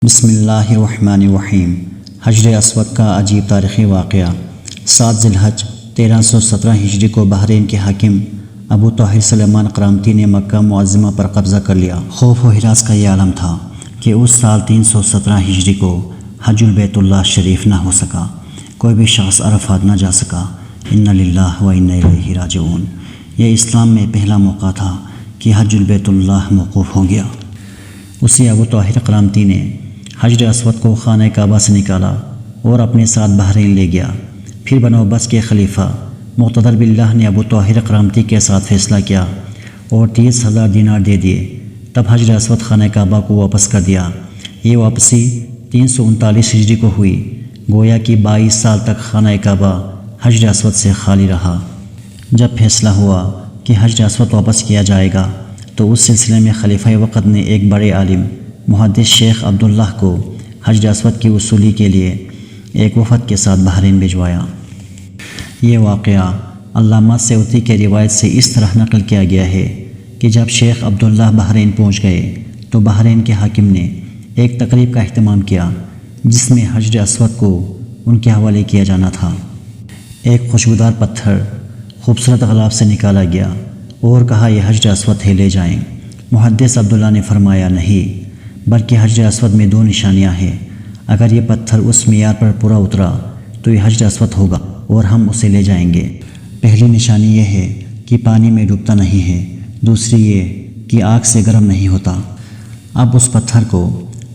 بسم اللہ الرحمن الرحیم۔ حجر اسود کا عجیب تاریخی واقعہ۔ 7 ذی الحج 1317 ہجری کو بحرین کے حاکم ابو طاہر سلیمان قرامتی نے مکہ معظمہ پر قبضہ کر لیا۔ خوف و ہراس کا یہ عالم تھا کہ اس سال 317 ہجری کو حج البیت اللہ شریف نہ ہو سکا، کوئی بھی شخص عرفات نہ جا سکا۔ انا للہ و انا الیہ راجعون۔ یہ اسلام میں پہلا موقع تھا کہ حج البیت اللہ موقوف ہو گیا۔ اسی ابو طاہر قرامتی نے حجر اسود کو خانہ کعبہ سے نکالا اور اپنے ساتھ بحرین لے گیا۔ پھر بنو عباس کے خلیفہ مقتدر باللہ نے ابو طاہر قرامتی کے ساتھ فیصلہ کیا اور 30,000 دینار دے دیے۔ تب حجر اسود خانہ کعبہ کو واپس کر دیا۔ یہ واپسی 339 ہجری کو ہوئی۔ گویا کہ 22 سال تک خانہ کعبہ حجر اسود سے خالی رہا۔ جب فیصلہ ہوا کہ حجر اسود واپس کیا جائے گا تو اس سلسلے میں خلیفہ وقت نے ایک بڑے عالم محدث شیخ عبداللہ کو حجر اسود کی وصولی کے لیے ایک وفد کے ساتھ بحرین بھجوایا۔ یہ واقعہ علامہ سیوطی کے روایت سے اس طرح نقل کیا گیا ہے کہ جب شیخ عبداللہ بحرین پہنچ گئے تو بحرین کے حاکم نے ایک تقریب کا اہتمام کیا جس میں حجر اسود کو ان کے حوالے کیا جانا تھا۔ ایک خوشبودار پتھر خوبصورت غلاف سے نکالا گیا اور کہا یہ حجر اسود ہے، لے جائیں۔ محدث عبداللہ نے فرمایا نہیں، بلکہ حجر اسود میں 2 نشانیاں ہیں۔ اگر یہ پتھر اس معیار پر پورا اترا تو یہ حجر اسود ہوگا اور ہم اسے لے جائیں گے۔ پہلی نشانی یہ ہے کہ پانی میں ڈوبتا نہیں ہے، دوسری یہ کہ آگ سے گرم نہیں ہوتا۔ اب اس پتھر کو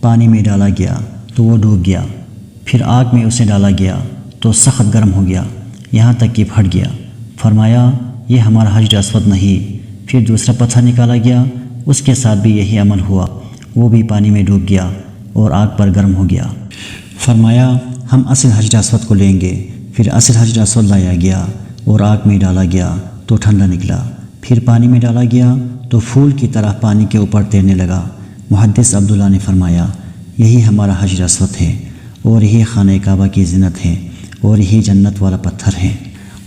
پانی میں ڈالا گیا تو وہ ڈوب گیا، پھر آگ میں اسے ڈالا گیا تو سخت گرم ہو گیا، یہاں تک کہ پھٹ گیا۔ فرمایا یہ ہمارا حجر اسود نہیں۔ پھر دوسرا پتھر نکالا گیا، اس کے ساتھ بھی یہی عمل ہوا، وہ بھی پانی میں ڈوب گیا اور آگ پر گرم ہو گیا۔ فرمایا ہم اصل حجر اسود کو لیں گے۔ پھر اصل حجر اسود لایا گیا اور آگ میں ڈالا گیا تو ٹھنڈا نکلا، پھر پانی میں ڈالا گیا تو پھول کی طرح پانی کے اوپر تیرنے لگا۔ محدث عبداللہ نے فرمایا یہی ہمارا حجر اسود ہے اور یہی خانہ کعبہ کی زینت ہے اور یہی جنت والا پتھر ہے۔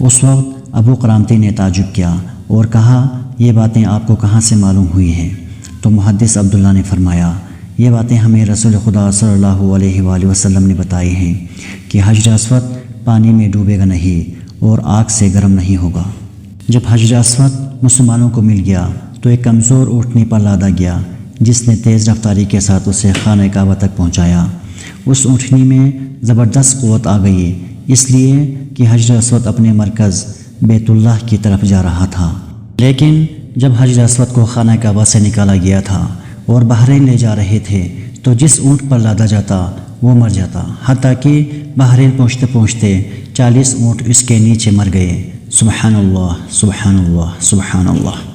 اس وقت ابو قرامتی نے تعجب کیا اور کہا یہ باتیں آپ کو کہاں سے معلوم ہوئی ہیں؟ تو محدث عبداللہ نے فرمایا یہ باتیں ہمیں رسول خدا صلی اللہ علیہ وآلہ وسلم نے بتائی ہیں کہ حجر اسود پانی میں ڈوبے گا نہیں اور آگ سے گرم نہیں ہوگا۔ جب حجر اسود مسلمانوں کو مل گیا تو ایک کمزور اونٹنی پر لادا گیا جس نے تیز رفتاری کے ساتھ اسے خانہ کعبہ تک پہنچایا۔ اس اونٹنی میں زبردست قوت آ گئی، اس لیے کہ حجر اسود اپنے مرکز بیت اللہ کی طرف جا رہا تھا۔ لیکن جب حجر اسود کو خانہ کعبہ سے نکالا گیا تھا اور بحرین لے جا رہے تھے تو جس اونٹ پر لادا جاتا وہ مر جاتا، حتیٰ کہ بحرین پہنچتے پہنچتے 40 اونٹ اس کے نیچے مر گئے۔ سبحان اللہ، سبحان اللہ، سبحان اللہ۔